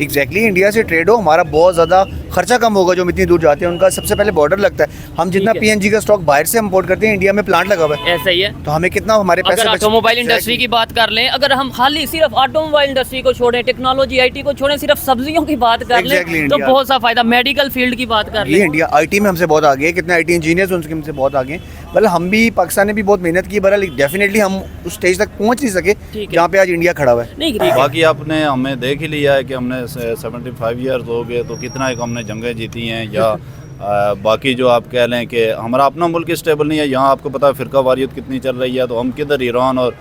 Exactly India से trade हो, हमारा बहुत ज़्यादा खर्चा कम होगा। जो हम इतनी दूर जाते हैं उनका सबसे पहले बॉर्डर लगता है। हम जितना पीएनजी का स्टॉक बाहर से इंपोर्ट करते हैं, इंडिया में प्लांट लगा हुआ है, ऐसा ही है। तो हमें कितना हमारे पैसे अगर ऑटोमोबाइल इंडस्ट्री की बात कर लें, अगर हम खाली सिर्फ ऑटोमोबाइल इंडस्ट्री को छोड़ें, टेक्नोलॉजी आईटी को छोड़ें, सिर्फ सब्जियों की बात कर लें तो बहुत सा फायदा। मेडिकल फील्ड की बात कर ये लें, इंडिया आईटी में हमसे बहुत आगे है। कितने आईटी इंजीनियर्स उनसे हमसे बहुत आगे हैं। मतलब हम भी, पाकिस्तान ने भी बहुत मेहनत की, बहरहाल डेफिनेटली हम उस स्टेज तक पहुंच नहीं सके जहाँ पे आज इंडिया खड़ा हुआ है। नहीं बाकी आपने हमें देख ही लिया है कि हमने 75 ईयर्स हो गए, तो कितना एक हमने जंगें जीती हैं या बाकी जो आप कह लें कि हमारा अपना मुल्क स्टेबल नहीं है। यहाँ आपको पता है फ़िरका वारियत कितनी चल रही है, तो हम किधर ईरान और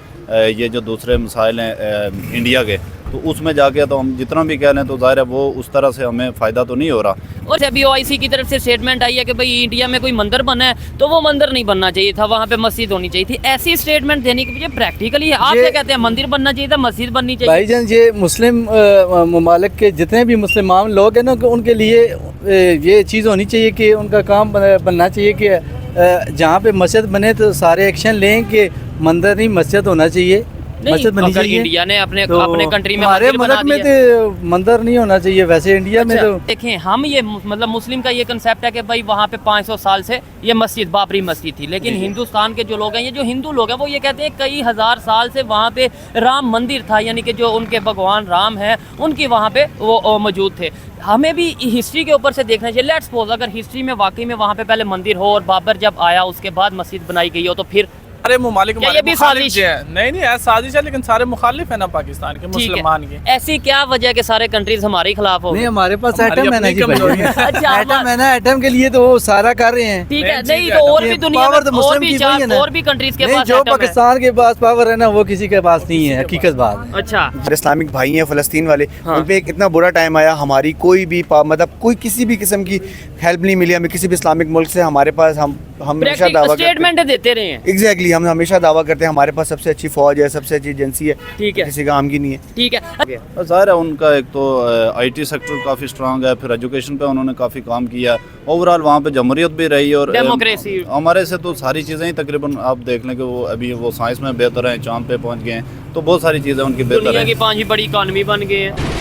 ये जो दूसरे मसाइल हैं इंडिया के, तो उसमें जाके तो हम जितना भी कह लें तो ज़ाहिर है वो उस तरह से हमें फ़ायदा तो नहीं हो रहा। और अभी ओआईसी की तरफ से स्टेटमेंट आई है कि भाई इंडिया में कोई मंदिर बना है तो वो मंदिर नहीं बनना चाहिए था, वहाँ पे मस्जिद होनी चाहिए थी। ऐसी स्टेटमेंट देने की वजह प्रैक्टिकली आप क्या कहते हैं, मंदिर बनना चाहिए था, मस्जिद बननी चाहिए? भाईजान, ये मुस्लिम ममालिक के जितने भी मुसलमान लोग हैं ना, उनके लिए ये चीज़ होनी चाहिए कि उनका काम बनना चाहिए कि जहाँ पे मस्जिद बने तो सारे एक्शन लें कि मंदिर नहीं मस्जिद होना चाहिए, मस्जिद बननी चाहिए। इंडिया ने अपने कंट्री में हमारे मुल्क में तो मंदिर नहीं होना चाहिए, वैसे इंडिया में तो देखें हम ये मतलब मुस्लिम का ये कंसेप्ट है कि भाई वहाँ पे 500 साल से ये मस्जिद बाबरी मस्जिद थी, लेकिन हिंदुस्तान के जो लोग हैं, ये जो हिंदू लोग हैं, वो ये कहते हैं कई हजार साल से वहाँ पे राम मंदिर था, यानी कि जो उनके भगवान राम हैं उनकी वहाँ पे वो मौजूद थे। हमें भी हिस्ट्री के ऊपर से देखना चाहिए। लेट्स सपोज अगर हिस्ट्री में वाकई में वहाँ पे पहले मंदिर हो और बाबर जब आया उसके बाद मस्जिद बनाई गई हो, तो फिर सारे ममालिक ये भी साजिश है। नहीं ऐसा साजिश है, लेकिन सारे मुखालिफ है ना पाकिस्तान के, मुसलमान के। ऐसी क्या वजह के सारे कंट्रीज हमारे खिलाफ हो? नहीं, हमारे पास एटम है ना जी भाई। अच्छा, एटम है ना, एटम के लिए तो वो सारा कर रहे हैं। ठीक है, नहीं तो और भी दुनिया में और भी कंट्रीज के पास जो पाकिस्तान के पास पावर है ना, वो किसी के पास नहीं है, हकीकत बात। अच्छा, इस्लामिक भाई हैं फ़लस्तीन वाले, उन पे एक इतना बुरा टाइम आया, हमारी कोई भी मतलब कोई किसी भी किस्म की हेल्प नहीं मिली हमें किसी भी इस्लामिक मुल्क से। हमारे पास हम हमेशा दावा स्टेटमेंट देते रहे हैं। एग्जैक्टली, हम हमेशा दावा करते हैं हमारे पास सबसे अच्छी फौज है, सबसे अच्छी एजेंसी है, ठीक है, किसी काम की नहीं है। ठीक है, ज़ाहिर है उनका एक तो आईटी सेक्टर काफ़ी स्ट्रांग है, फिर एजुकेशन पे उन्होंने काफ़ी काम किया, ओवरऑल वहाँ पे जमहूरियत भी रही और डेमोक्रेसी। हमारे से तो सारी चीज़ें ही तकरीबन आप देख लें कि वो अभी वो साइंस में बेहतर हैं, चांद पे पहुँच गए हैं, तो बहुत सारी चीज़ें उनकी बेहतर दुनिया हैं। की 5वीं बड़ी इकॉनमी बन गए हैं।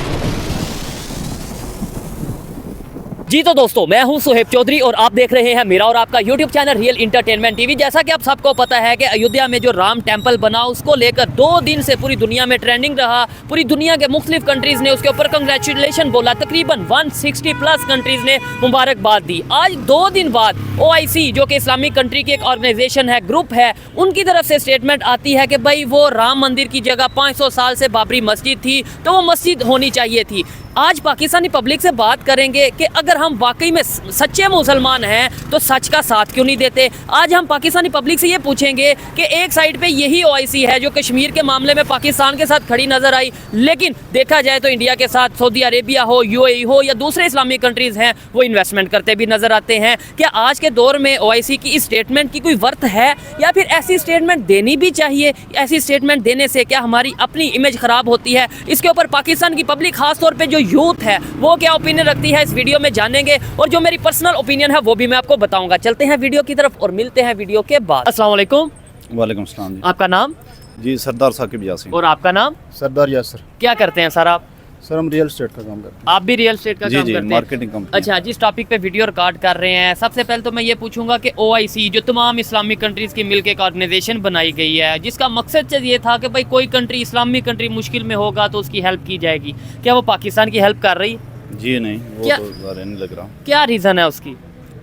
जी तो दोस्तों, मैं हूं सुहेब चौधरी और आप देख रहे हैं मेरा और आपका YouTube channel real entertainment TV. जैसा कि आप सबको पता है कि अयोध्या में जो राम टेम्पल बना, उसको लेकर 2 दिन से पूरी दुनिया में ट्रेंडिंग रहा। पूरी दुनिया के मुख्तलिफ कंट्रीज़ ने उसके ऊपर कंग्रेचुलेशन बोला, तकरीबन 160 प्लस कंट्रीज़ ने मुबारकबाद दी। आज 2 दिन बाद OIC जो कि इस्लामिक कंट्री की एक ऑर्गेनाइजेशन है, ग्रुप है, उनकी तरफ से स्टेटमेंट आती है कि भाई वो राम मंदिर की जगह 500 साल से बाबरी मस्जिद थी, तो वो मस्जिद होनी चाहिए थी। आज पाकिस्तानी पब्लिक से बात करेंगे कि अगर हम वाकई में सच्चे मुसलमान हैं तो सच का साथ क्यों नहीं देते। आज हम पाकिस्तानी पब्लिक से ये पूछेंगे कि एक साइड पे यही OIC है जो कश्मीर के मामले में पाकिस्तान के साथ खड़ी नज़र आई, लेकिन देखा जाए तो इंडिया के साथ सऊदी अरेबिया हो, UAE हो या दूसरे इस्लामिक कंट्रीज़ हैं, वो इन्वेस्टमेंट करते भी नज़र आते हैं। क्या आज के दौर में OIC की इस स्टेटमेंट की कोई वर्थ है, या फिर ऐसी स्टेटमेंट देनी भी चाहिए? ऐसी स्टेटमेंट देने से क्या हमारी अपनी इमेज ख़राब होती है? इसके ऊपर पाकिस्तान की पब्लिक खासतौर पर जो यूथ है वो क्या ओपिनियन रखती है, इस वीडियो में जानेंगे, और जो मेरी पर्सनल ओपिनियन है वो भी मैं आपको बताऊंगा। चलते हैं वीडियो की तरफ और मिलते हैं वीडियो के बाद। अस्सलाम वालेकुम। वालेकुम सलाम जी। आपका नाम? जी सरदार साकिब यासीन। और आपका नाम? सरदार यासर। क्या करते हैं सर आप? सर हम रियल एस्टेट का काम करते हैं। आप भी रियल एस्टेट का काम करते हैं? Marketing company. अच्छा, जिस टॉपिक पे वीडियो रिकॉर्ड कर रहे हैं, सबसे पहले तो मैं ये पूछूंगा कि OIC जो तमाम इस्लामिक कंट्रीज़ की मिलकर एक ऑर्गेनाइजेशन बनाई गई है, जिसका मकसद ये था कि भाई कोई कंट्री इस्लामिक कंट्री मुश्किल में होगा तो उसकी हेल्प की जाएगी, क्या वो पाकिस्तान की हेल्प कर रही? जी नहीं, वो क्या? तो ज़्यादा नहीं लग रहा। क्या रीज़न है उसकी?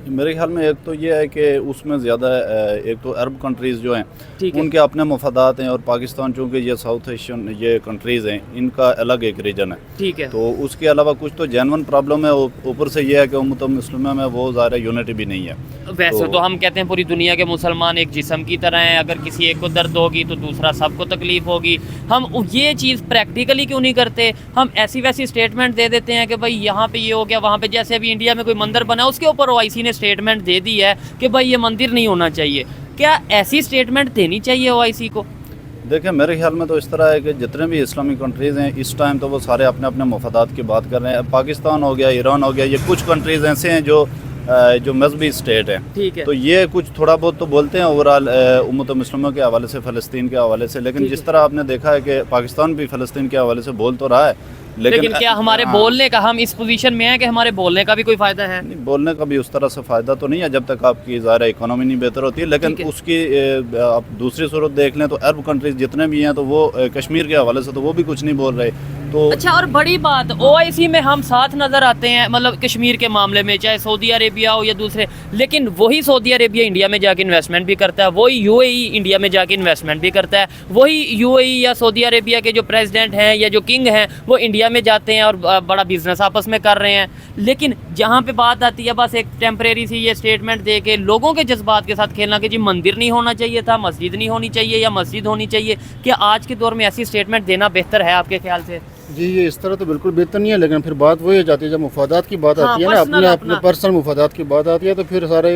मेरे ख्याल में एक तो ये है कि उसमें ज़्यादा एक तो अरब कंट्रीज़ जो हैं उनके अपने मफादात हैं, और पाकिस्तान चूँकि ये साउथ एशियन ये कंट्रीज़ हैं, इनका अलग एक रीजन है, ठीक है, तो उसके अलावा कुछ तो जेन्युइन प्रॉब्लम है। ऊपर से ये है कि उम्मत मुस्लिमा में वो ज़्यादा यूनिटी भी नहीं है। वैसे तो हम कहते हैं पूरी दुनिया के मुसलमान एक जिस्म की तरह हैं, अगर किसी एक को दर्द होगी तो दूसरा सबको तकलीफ होगी। हम ये चीज़ प्रैक्टिकली क्यों नहीं करते? हम ऐसी वैसी स्टेटमेंट दे देते हैं कि भाई यहाँ पे ये हो गया, वहाँ पे, जैसे अभी इंडिया में कोई मंदिर बना उसके ऊपर OIC ने स्टेटमेंट दे दी है कि भाई ये मंदिर नहीं होना चाहिए। क्या ऐसी स्टेटमेंट देनी चाहिए OIC को? देखिए मेरे ख्याल में तो इस तरह है कि जितने भी इस्लामिक कंट्रीज़ हैं इस टाइम तो वो सारे अपने अपने मफादात की बात कर रहे हैं। पाकिस्तान हो गया, ईरान हो गया, ये कुछ कंट्रीज़ ऐसे हैं जो मजहबी स्टेट है, ठीक है, तो ये कुछ थोड़ा बहुत तो बोलते हैं ओवरऑल उम्मत मुस्लिमों के हवाले से, फ़लस्तीन के हवाले से, लेकिन जिस तरह आपने देखा है कि पाकिस्तान भी फ़लस्तीन के हवाले से बोल तो रहा है, लेकिन क्या हमारे बोलने का, हम इस पोजीशन में हैं कि हमारे बोलने का भी कोई फायदा है? नहीं, बोलने का भी उस तरह से फ़ायदा तो नहीं है जब तक आपकी ज़ाहिर इकोनॉमी नहीं बेहतर होती है। लेकिन उसकी आप दूसरी सूरत देख लें तो अरब कंट्रीज जितने भी हैं तो वो कश्मीर के हवाले से तो वो भी कुछ नहीं बोल रहे। तो अच्छा, और बड़ी बात, OIC में हम साथ नज़र आते हैं, मतलब कश्मीर के मामले में, चाहे सऊदी अरेबिया हो या दूसरे, लेकिन वही सऊदी अरेबिया इंडिया में जाके इन्वेस्टमेंट भी करता है, वही UAE इंडिया में जाके इन्वेस्टमेंट भी करता है, वही UAE या सऊदी अरेबिया के जो प्रेसिडेंट हैं या जो किंग हैं वो इंडिया में जाते हैं और बड़ा बिजनेस आपस में कर रहे हैं। लेकिन जहाँ पे बात आती है बस एक टेम्परेरी सी ये स्टेटमेंट दे के लोगों के जज्बात के साथ खेलना कि जी मंदिर नहीं होना चाहिए था, मस्जिद नहीं होनी चाहिए या मस्जिद होनी चाहिए, क्या आज के दौर में ऐसी स्टेटमेंट देना बेहतर है आपके ख्याल से? जी, ये इस तरह तो बिल्कुल बेहतर नहीं है, लेकिन फिर बात वही हो जाती है जब मुफादात की बात हाँ, आती है ना, पर्सनल अपने पर्सनल मुफादात की बात आती है तो फिर सारे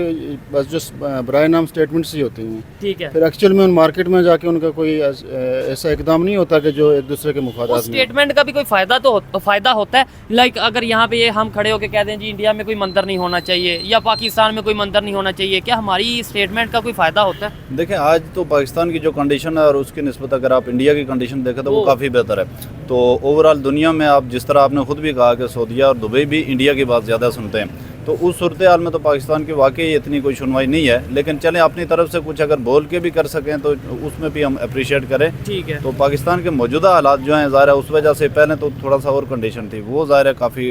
बस जो बराए नाम स्टेटमेंट्स ही होती हैं। ठीक है, फिर एक्चुअल में उन मार्केट में जाके उनका कोई ऐसा इकदाम नहीं होता कि जो एक दूसरे के उस मुफादात में। स्टेटमेंट का भी कोई फायदा तो फायदा होता है। लाइक अगर यहाँ पे ये हम खड़े होकर कह दें जी इंडिया में कोई मंदिर नहीं होना चाहिए या पाकिस्तान में कोई मंदिर नहीं होना चाहिए, क्या हमारी स्टेटमेंट का कोई फायदा होता है? देखें, आज तो पाकिस्तान की जो कंडीशन है और उसकी निस्बत अगर आप इंडिया की कंडीशन देखें तो वो काफ़ी बेहतर है। तो ओवरऑल दुनिया में आप जिस तरह आपने खुद भी कहा कि सऊदीया और दुबई भी इंडिया की बात ज़्यादा सुनते हैं, तो उस सूरत हाल में तो पाकिस्तान की वाकई इतनी कोई सुनवाई नहीं है। लेकिन चलें अपनी तरफ से कुछ अगर बोल के भी कर सकें तो उसमें भी हम अप्रिशिएट करें। ठीक है, तो पाकिस्तान के मौजूदा हालात जो हैं ज़ाहिर है उस वजह से पहले तो थोड़ा सा और कंडीशन थी, वो ज़ाहिर है काफ़ी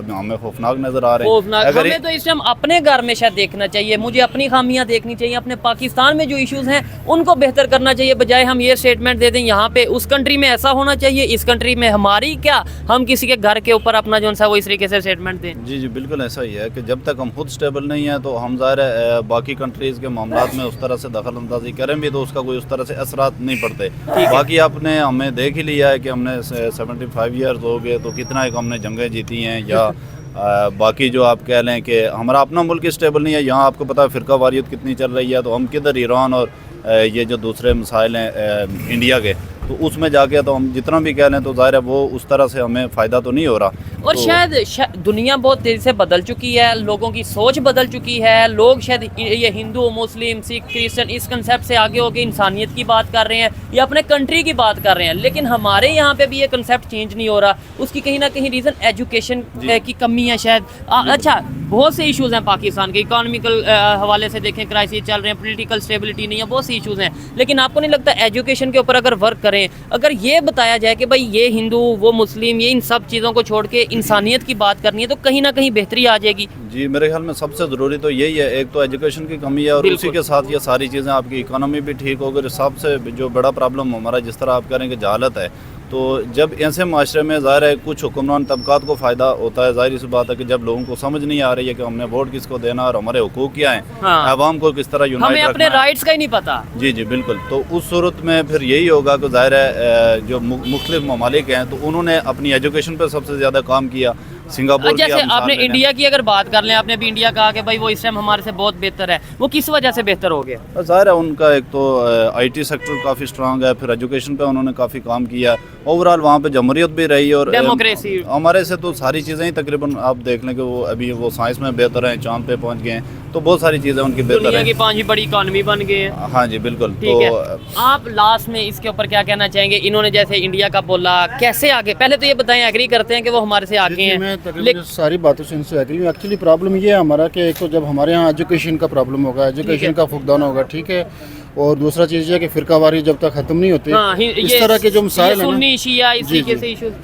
हमें खौफनाक नज़र आ रहे हैं। खौफनाक। अगर हमें तो इस टाइम अपने घर में शायद देखना चाहिए, मुझे अपनी खामियां देखनी चाहिए, अपने पाकिस्तान में जो इश्यूज हैं उनको बेहतर करना चाहिए, बजाय हम ये स्टेटमेंट दे दें यहाँ पे उस कंट्री में ऐसा होना चाहिए, इस कंट्री में हमारी क्या, हम किसी के घर के ऊपर अपना जो सा वो इस तरीके से स्टेटमेंट दें। जी बिल्कुल ऐसा ही है कि जब तक हम खुद स्टेबल नहीं है तो हम ज़ाहिर है बाकी कंट्रीज़ के मामलात में उस तरह से दखल अंदाजी करें भी तो उसका कोई उस तरह से असरात नहीं पड़ते। बाकी आपने हमें देख ही लिया है कि हमने 75 ईयर्स हो गए तो कितना एक हमने जंगें जीती हैं, या बाकी जो आप कह लें कि हमारा अपना मुल्क स्टेबल नहीं है, यहाँ आपको पता है फ़िरका वारियत कितनी चल रही है, तो हम किधर ईरान और ये जो दूसरे मसाइल हैं इंडिया के, तो उसमें जाके तो हम जितना भी कह लें तो ज़ाहिर है वो उस तरह से हमें फ़ायदा तो नहीं हो रहा। और तो शायद दुनिया बहुत तेज़ी से बदल चुकी है, लोगों की सोच बदल चुकी है, लोग शायद ये हिंदू, मुस्लिम, सिख, क्रिश्चियन इस कंसेप्ट से आगे होकर इंसानियत की बात कर रहे हैं या अपने कंट्री की बात कर रहे हैं, लेकिन हमारे यहाँ पे भी ये कंसेप्ट चेंज नहीं हो रहा। उसकी कहीं ना कहीं रीज़न एजुकेशन की कमी है शायद। अच्छा, बहुत से इश्यूज़ हैं पाकिस्तान के, इकोनॉमिकल हवाले से देखें क्राइसिस चल रहे हैं, पॉलिटिकल स्टेबिलिटी नहीं है, बहुत सी इश्यूज़ हैं, लेकिन आपको नहीं लगता एजुकेशन के ऊपर अगर वर्क करें, अगर ये बताया जाए कि भाई ये हिंदू वो मुस्लिम ये इन सब चीज़ों को छोड़ के इंसानियत की बात करनी है, तो कहीं ना कहीं बेहतरी आ जाएगी। जी मेरे ख्याल में सबसे ज़रूरी तो यही है, एक तो एजुकेशन की कमी है और उसी के साथ ये सारी चीज़ें, आपकी इकोनॉमी भी ठीक होगी। सबसे जो बड़ा प्रॉब्लम हमारा जिस तरह आप करेंगे जहालत है, तो जब ऐसे माशरे में ज़ाहिर है कुछ हुक्मरान तबकात को फ़ायदा होता है, ज़ाहिर सी बात है कि जब लोगों को समझ नहीं आ रही है कि हमने वोट किसको देना और हमारे हुकूक क्या हैं, आवाम को किस तरह यूनाइट हमें अपने राइट्स का ही नहीं पता। जी बिल्कुल। तो उस सूरत में फिर यही होगा कि ज़ाहिर है जो मुख्तलिफ ममालिक हैं तो उन्होंने अपनी एजुकेशन पर सबसे ज़्यादा काम किया। सिंगापुर जैसे आपने इंडिया की अगर बात कर लें, आपने भी इंडिया कहा कि भाई वो इस टाइम हमारे से बहुत बेहतर है, वो किस वजह से बेहतर हो गया? ज़ाहिर है उनका एक तो IT सेक्टर काफ़ी स्ट्रांग है, फिर एजुकेशन पे उन्होंने काफ़ी काम किया, ओवरऑल वहाँ पे जमहूरियत भी रही और डेमोक्रेसी। हमारे से तो सारी चीज़ें ही तकरीबन आप देख लें कि वो अभी वो साइंस में बेहतर हैं, चांद पे पहुँच गए हैं, तो बहुत सारी चीज़ें उनकी बेहतर दुनिया हैं। की 5वीं बड़ी इकॉनमी बन गए हैं। हाँ जी बिल्कुल। ठीक है, आप लास्ट में इसके ऊपर क्या कहना चाहेंगे? इन्होंने जैसे इंडिया का बोला, कैसे आगे, पहले तो ये बताएं, एग्री करते हैं कि वो हमारे से आगे हैं? मैं तकरीबन सारी बातों से इनसे एग्री हूँ। एक्चुअली प्रॉब्लम ये है हमारा कि एक तो जब हमारे यहाँ एजुकेशन का प्रॉब्लम होगा, एजुकेशन का फुकदान होगा, ठीक है, और दूसरा चीज़ ये है कि फ़िरकावारी जब तक ख़त्म नहीं होती, इस तरह के जो मसाइल हैं ना,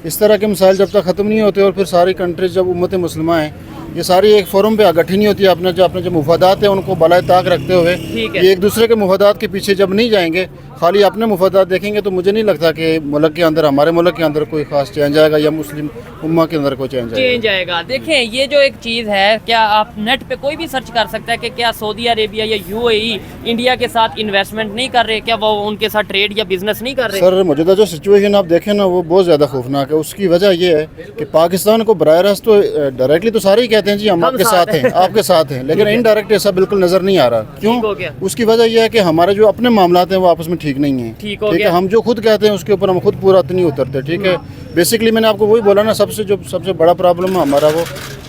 इस तरह के मसाइल जब तक ख़त्म नहीं होते और फिर सारी कंट्रीज जब उम्मत मुस्लिमा है ये सारी एक फोरम पे गठित नहीं होती है, अपने जो मुफादात है उनको बलाए ताक रखते हुए ये एक दूसरे के मुफादात के पीछे जब नहीं जाएंगे, खाली अपने मुफादात देखेंगे, तो मुझे नहीं लगता कि मुल्क के अंदर, हमारे मुल्क के अंदर कोई खास चेंज आएगा या मुस्लिम उम्मा के अंदर कोई चेंज आएगा। देखें, ये जो एक चीज़ है, क्या आप नेट पे कोई भी सर्च कर सकता है कि क्या सऊदी अरेबिया या UAE इंडिया के साथ इन्वेस्टमेंट नहीं कर रहे, क्या वो उनके साथ ट्रेड या बिजनेस नहीं कर रहे? सर मौजूदा जो सिचुएशन आप देखें ना वो बहुत ज़्यादा खौफनाक है। उसकी वजह ये है कि पाकिस्तान को बराह रास्त तो डायरेक्टली तो सारे ही कहते हैं जी हम आपके साथ हैं, आपके साथ हैं, लेकिन इनडायरेक्ट ऐसा बिल्कुल नज़र नहीं आ रहा। क्यों? उसकी वजह यह है कि हमारे जो अपने मामलात हैं वो आपस में ठीक नहीं है। ठीक है, हम जो खुद कहते हैं उसके ऊपर हम खुद पूरा नहीं उतरते। ठीक है, बेसिकली मैंने आपको वही बोला ना, सबसे बड़ा प्रॉब्लम हमारा वो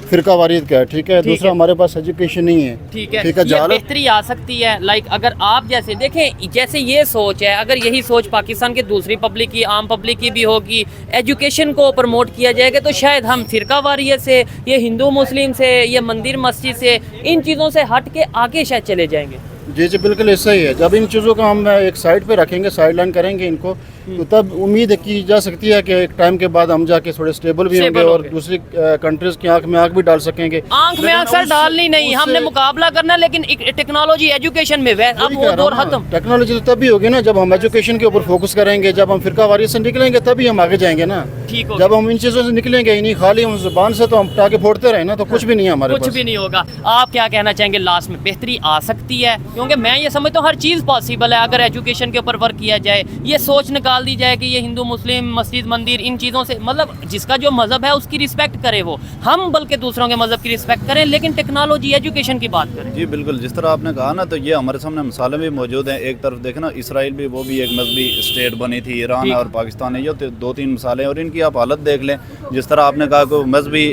फिरका वारियत का है, ठीक है। दूसरा हमारे पास एजुकेशन नहीं है, ठीक है, ठीक है। ये बेहतरी आ सकती है। लाइक अगर आप जैसे देखें, जैसे ये सोच है, अगर यही सोच पाकिस्तान की दूसरी पब्लिक की, आम पब्लिक की भी होगी, एजुकेशन को प्रमोट किया जाएगा, तो शायद हम फिरका वारियत से, ये हिंदू मुस्लिम से, ये मंदिर मस्जिद से, इन चीज़ों से हट के आगे शायद चले जाएंगे। जी बिल्कुल ऐसा ही है। जब इन चीज़ों को हम एक साइड पे रखेंगे, साइड लाइन करेंगे इनको, तो तब उम्मीद की जा सकती है कि एक टाइम के बाद हम जाके थोड़े स्टेबल भी होंगे और दूसरी कंट्रीज की आंख में आंख भी डाल सकेंगे। आंख में आंख सर डालनी नहीं, हमने मुकाबला करना, लेकिन टेक्नोलॉजी एजुकेशन में अब वो दौर खत्म। टेक्नोलॉजी तो तभी होगी ना जब हम एजुकेशन के ऊपर फोकस करेंगे, जब हम फिरका वारियत से निकलेंगे तभी हम आगे जाएंगे ना। ठीक हो, जब हम इन चीज़ों से निकलेंगे ही नहीं, खाली हम जुबान से तो हम पटाखे फोड़ते रहे ना, तो कुछ भी नहीं है हमारे पास, कुछ भी नहीं होगा। आप क्या कहना चाहेंगे लास्ट में? बेहतरी आ सकती है, क्योंकि मैं ये समझता हूँ हर चीज़ पॉसिबल है अगर एजुकेशन के ऊपर वर्क किया जाए। ये सोच निकाल दी जाए कि ये हिंदू मुस्लिम मस्जिद मंदिर इन चीज़ों से, मतलब जिसका जो मज़हब है उसकी रिस्पेक्ट करे वो, हम बल्कि दूसरों के मज़हब की रिस्पेक्ट करें, लेकिन टेक्नोलॉजी एजुकेशन की बात करें। जी बिल्कुल, जिस तरह आपने कहा ना, तो ये हमारे सामने मिसालें भी मौजूद हैं। एक तरफ देखना, इसराइल भी, वो भी एक मजहबी स्टेट बनी थी, ईरान और पाकिस्तान है, ये दो तीन मिसालें, और इनकी आप हालत देख लें। जिस तरह आपने कहा कि मजहबी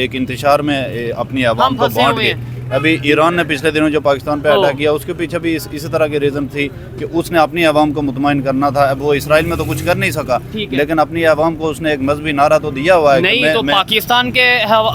एक इंतशार में अपनी आवाम को बांट के, अभी ईरान ने पिछले दिनों जो पाकिस्तान पे अटैक किया, उसके पीछे भी इसी तरह की रीज़न थी कि उसने अपनी आवाम को मुतमईन करना था। अब वो इसराइल में तो कुछ कर नहीं सका, लेकिन अपनी आवाम को उसने एक मजहबी नारा तो दिया हुआ है। नहीं तो पाकिस्तान के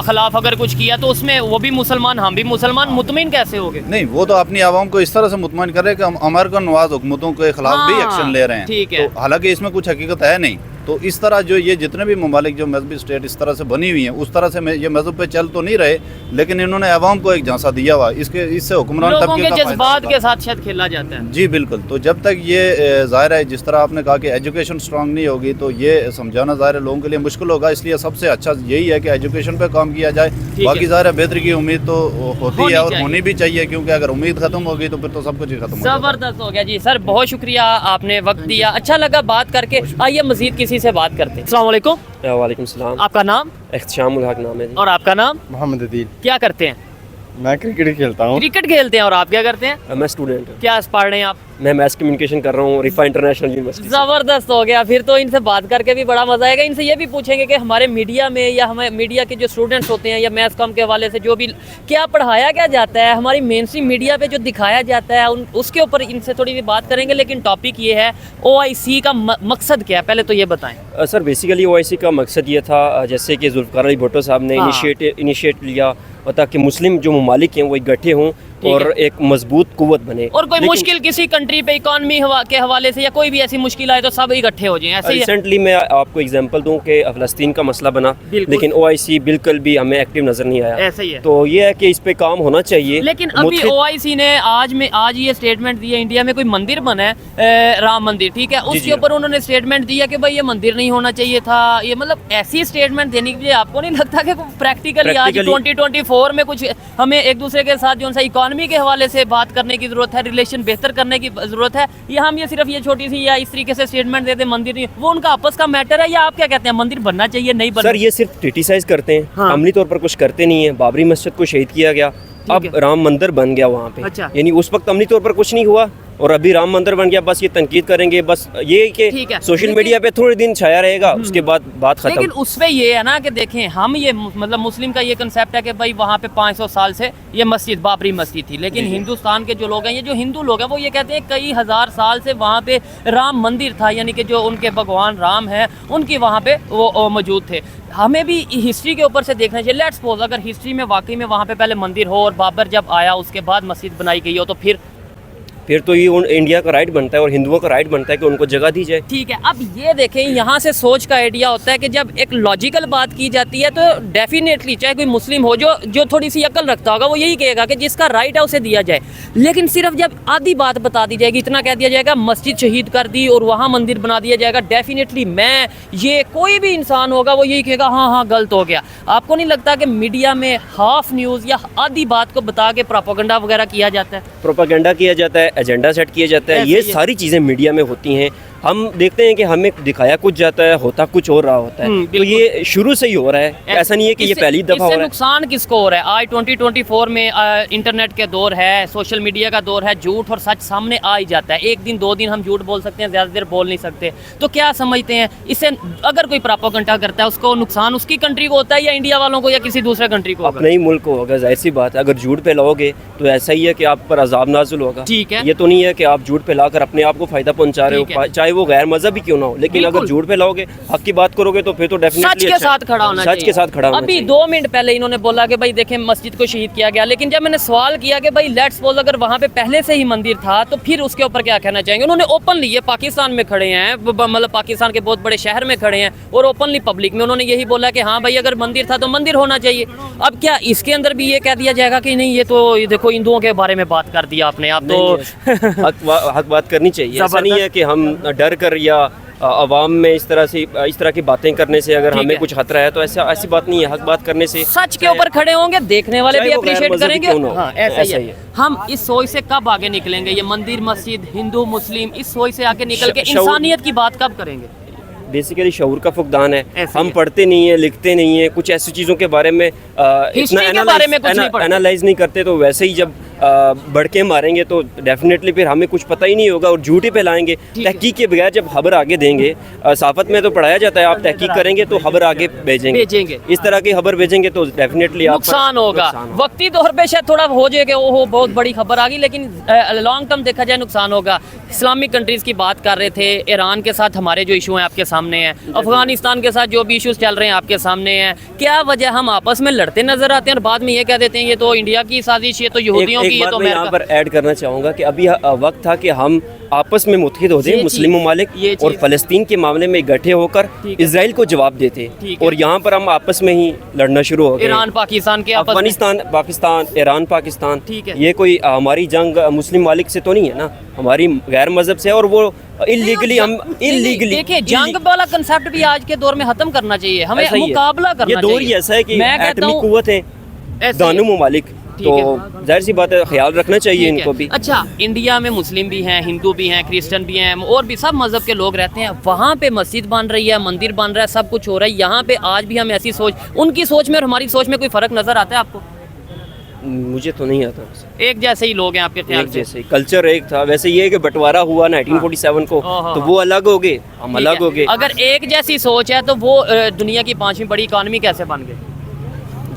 खिलाफ अगर कुछ किया तो उसमें वो भी मुसलमान, हम भी मुसलमान, मुतमईन कैसे हो गए? नहीं, वो तो अपनी आवाम को इस तरह से मुतमईन कर रहे हैं कि हम अमेरिकन नवाज हुकूमतों के खिलाफ भी एक्शन ले रहे हैं। ठीक है, तो हालांकि इसमें कुछ हकीकत है नहीं। तो इस तरह जो ये जितने भी ममालिक जो मजहबी स्टेट इस तरह से बनी हुई हैं, उस तरह से ये मजहब पे चल तो नहीं रहे, लेकिन इन्होंने आवाम को एक झांसा दिया हुआ, इससे हुक्मरान लोगों के जज्बात के साथ शायद खेला जाता है। जी बिल्कुल। तो जब तक ये ज़ाहिर है, जिस तरह आपने कहा कि एजुकेशन स्ट्रांग नहीं होगी, तो ये समझाना ज़ाहिर है लोगों के लिए मुश्किल होगा। इसलिए सबसे अच्छा यही है कि एजुकेशन पे काम किया जाए। बाकी ज़ाहिर है बेहतरी की उम्मीद तो होती है और होनी भी चाहिए, क्योंकि अगर उम्मीद खत्म होगी तो फिर तो सब कुछ ही खत्म हो जाएगा। जबरदस्त हो गया जी सर, बहुत शुक्रिया, आपने वक्त दिया, अच्छा लगा बात करके। आइए मजीद किसी से बात करते हैं। अस्सलाम वालेकुम। वालेकुम सलाम। आपका नाम? इख्तिशामुल हक नाम है जी। और आपका नाम? मोहम्मद अदील। क्या करते हैं? मैं क्रिकेट खेलता हूँ। क्रिकेट खेलते हैं। और आप क्या करते हैं? मैं स्टूडेंट हूँ। क्या पढ़ रहे हैं आप? मैं मैथ कम्युनिकेशन कर रहा हूँ रिफा इंटरनेशनल यूनिवर्सिटी। ज़बरदस्त हो गया, फिर तो इनसे बात करके भी बड़ा मज़ा आएगा। इनसे ये भी पूछेंगे कि हमारे मीडिया में या हमारे मीडिया के जो स्टूडेंट्स होते हैं या मैथ्स कॉम के हवाले से जो भी क्या पढ़ाया क्या जाता है, हमारी मेन स्ट्रीम मीडिया पे जो दिखाया जाता है उसके ऊपर इनसे थोड़ी सी बात करेंगे। लेकिन टॉपिक ये है OIC का मकसद क्या है, पहले तो ये बताएं। सर बेसिकली OIC का मकसद ये था, जैसे कि जुल्फ़िकार अली भुट्टो साहब ने इनिशिएट लिया, ताकि मुस्लिम जो ममालिक हैं वो इकट्ठे हों और एक मजबूत कुव्वत बने। और कोई मुश्किल किसी कंट्री पे इकॉनमी के हवाले से या कोई भी ऐसी मुश्किल आए तो सब इकट्ठे हो जाएं, ऐसे ही। रिसेंटली मैं आपको एग्जांपल दूं कि फ़लस्तीन का मसला बना, लेकिन OIC बिल्कुल भी हमें एक्टिव नज़र नहीं आया। ऐसे ही है। तो ये है कि इस पे काम होना चाहिए। लेकिन अभी OIC ने आज ये स्टेटमेंट दी है, इंडिया में कोई मंदिर बना है राम मंदिर, ठीक है, उसके ऊपर उन्होंने स्टेटमेंट दिया कि भाई ये मंदिर नहीं होना चाहिए था। ये मतलब ऐसी स्टेटमेंट देने के लिए आपको नहीं लगता कि प्रैक्टिकली आज 2024 में कुछ हमें एक दूसरे के साथ जो सा इकॉनमी के हवाले से बात करने की जरूरत है, रिलेशन बेहतर करने की जरूरत है, या हम ये सिर्फ ये छोटी सी या इस तरीके से स्टेटमेंट देते मंदिर नहीं, वो उनका आपस का मैटर है, या आप क्या कहते हैं मंदिर बनना चाहिए नहीं बनना? सर ये सिर्फ क्रिटिसाइज करते हैं, हाँ। अमली तौर पर कुछ करते नहीं है। बाबरी मस्जिद को शहीद किया गया, अब राम मंदिर बन गया वहाँ पे। अच्छा। यानी उस वक्त अमली तौर पर कुछ नहीं हुआ और अभी राम मंदिर बन गया, बस ये तनकीद करेंगे, बस ये कि सोशल मीडिया पे थोड़े दिन छाया रहेगा, उसके बाद बात खत्म। लेकिन उसमें ये है ना कि देखें, हम ये मतलब मुस्लिम का ये कंसेप्ट है कि भाई वहाँ पे 500 साल से ये मस्जिद बाबरी मस्जिद थी, लेकिन हिंदुस्तान के जो लोग हैं, ये जो हिंदू लोग हैं, वो ये कहते हैं कई हज़ार साल से वहाँ पे राम मंदिर था, यानी कि जो उनके भगवान राम हैं उनकी वहाँ पे वो मौजूद थे। हमें भी हिस्ट्री के ऊपर से देखना चाहिए। लेट्स सपोज अगर हिस्ट्री में वाकई में वहाँ पे पहले मंदिर हो और बाबर जब आया उसके बाद मस्जिद बनाई गई हो, तो फिर तो ये इंडिया का राइट बनता है और हिंदुओं का राइट बनता है कि उनको जगह दी जाए। ठीक है, अब ये देखें, यहाँ से सोच का आइडिया होता है कि जब एक लॉजिकल बात की जाती है तो डेफिनेटली चाहे कोई मुस्लिम हो जो थोड़ी सी अकल रखता होगा वो यही कहेगा कि जिसका राइट है उसे दिया जाए। लेकिन सिर्फ जब आधी बात बता दी जाएगी, इतना कह दिया जाएगा मस्जिद शहीद कर दी और वहाँ मंदिर बना दिया जाएगा, डेफिनेटली मैं ये कोई भी इंसान होगा वो यही कहेगा हाँ हाँ गलत हो गया। आपको नहीं लगता कि मीडिया में हाफ न्यूज़ या आधी बात को बता के प्रोपेगेंडा वगैरह किया जाता है? प्रोपेगेंडा किया जाता है, एजेंडा सेट किया जाता है, ये सारी चीज़ें मीडिया में होती हैं। हम देखते हैं कि हमें दिखाया कुछ जाता है, होता कुछ और रहा होता है। तो ये शुरू से ही हो रहा है, ऐसा नहीं है कि ये पहली दफ़ा हो रहा है। नुकसान किसको हो रहा है? आज 2024 में इंटरनेट के दौर है, सोशल मीडिया का दौर है, झूठ और सच सामने आ ही जाता है। एक दिन 2 दिन हम झूठ बोल सकते हैं, ज़्यादा देर बोल नहीं सकते। तो क्या समझते हैं इससे, अगर कोई प्रोपेगेंडा करता है उसको नुकसान उसकी कंट्री को होता है या इंडिया वालों को या किसी दूसरे कंट्री को? अपने ही मुल्क को होगा, जाहिर सी बात है। अगर झूठ फैलाओगे तो ऐसा ही है कि आप पर अजाब नाजुल होगा। ठीक है, ये तो नहीं है कि आप झूठ फैलाकर अपने आप को फायदा पहुंचा रहे हो, चाहे वो गैर मजहबी क्यों ना हो। लेकिन अगर झूठ फैलाओगे, हक की बात करोगे तो फिर तो डेफिनेटली सच के साथ खड़ा होना चाहिए। सच के साथ खड़ा होना अभी 2 मिनट पहले इन्होंने बोला कि भाई देखें मस्जिद को शहीद किया गया, लेकिन जब मैंने सवाल किया कि भाई लेट्स सपोज अगर वहाँ पे पहले से ही मंदिर था तो फिर उसके ऊपर क्या कहना चाहेंगे? उन्होंने ओपनली, ये पाकिस्तान में खड़े हैं, मतलब पाकिस्तान के बहुत बड़े शहर में खड़े हैं और ओपनली पब्लिक में उन्होंने यही बोला कि हाँ भाई अगर मंदिर था तो मंदिर होना चाहिए। अब क्या इसके अंदर भी ये कह दिया जाएगा कि नहीं ये तो देखो हिंदुओं के बारे में बात कर दिया आपने, आप तो हक बात करनी चाहिए। ऐसा नहीं है कि हम डर कर या अवाम में इस तरह की बातें करने से अगर हमें कुछ खतरा है तो ऐसी बात नहीं है। हक बात करने से सच के ऊपर खड़े होंगे, देखने वाले भी अप्रिशिएट करेंगे। हाँ, ऐसा ही है। हम इस सोच से कब आगे निकलेंगे? ये मंदिर मस्जिद हिंदू मुस्लिम इस सोच से आगे निकल के इंसानियत की बात कब करेंगे? बेसिकली शऊर का फुकदान है। हम पढ़ते नहीं है, लिखते नहीं है, कुछ ऐसी चीज़ों के बारे में इतना एनालाइज नहीं करते। तो वैसे ही जब बढ़ के मारेंगे तो डेफिनेटली फिर हमें कुछ पता ही नहीं होगा और झूठ ही फैलाएंगे। तहकीक के बगैर जब खबर आगे देंगे, साफत में तो पढ़ाया जाता है आप तहकीक करेंगे तो खबर आगे भेजेंगे। इस तरह की खबर भेजेंगे तो डेफिनेटली नुकसान होगा। वक्ती तौर पे शायद थोड़ा हो जाएगा, ओहो बहुत बड़ी खबर आ गई, लेकिन लॉन्ग टर्म देखा जाए नुकसान होगा। इस्लामिक कंट्रीज़ की बात कर रहे थे, ईरान के साथ हमारे जो इशू हैं आपके सामने हैं, अफगानिस्तान के साथ जो भी इशूज़ चल रहे हैं आपके सामने हैं। क्या वजह हम आपस में लड़ते नजर आते हैं और बाद में ये कह देते हैं ये तो इंडिया की साजिश, ये तो यहूदियों की, ये तो मैं यहाँ पर ऐड करना चाहूँगा कि अभी वक्त था कि हम आपस में मुत्तहिद हो जाए, मुस्लिम ममालिक और फ़लस्तीन के मामले में इकट्ठे होकर इजराइल को जवाब देते। और यहाँ पर हम आपस में ही लड़ना शुरू हो गए। ईरान पाकिस्तान के, अफगानिस्तान पाकिस्तान, ईरान पाकिस्तान, ये कोई हमारी जंग मुस्लिम मालिक से तो नहीं है ना, हमारी गैर मजहब से। और वो इलीगली हम देखिए जंग वाला कंसेप्ट भी आज के दौर में खत्म करना चाहिए, हमें मुकाबला करना चाहिए। ये दौर ही ऐसा है कि एटमी कुव्वत है दानू ममालिक, तो जाहिर सी बात है ख्याल रखना चाहिए इनको भी। अच्छा, इंडिया में मुस्लिम भी हैं, हिंदू भी हैं, क्रिश्चियन भी हैं और भी सब मजहब के लोग रहते हैं। वहाँ पे मस्जिद बन रही है, मंदिर बन रहा है, सब कुछ हो रहा है। यहाँ पे आज भी हम ऐसी सोच, उनकी सोच में और हमारी सोच में कोई फ़र्क नज़र आता है आपको? मुझे तो नहीं आता। एक जैसे ही लोग हैं आपके ख्याल से? जैसे कल्चर एक था, वैसे ये है कि बंटवारा हुआ 1947 को, तो वो अलग हो गए, हम अलग हो गए। अगर एक जैसी सोच है तो वो दुनिया की 5वीं बड़ी इकॉनमी कैसे बन गई?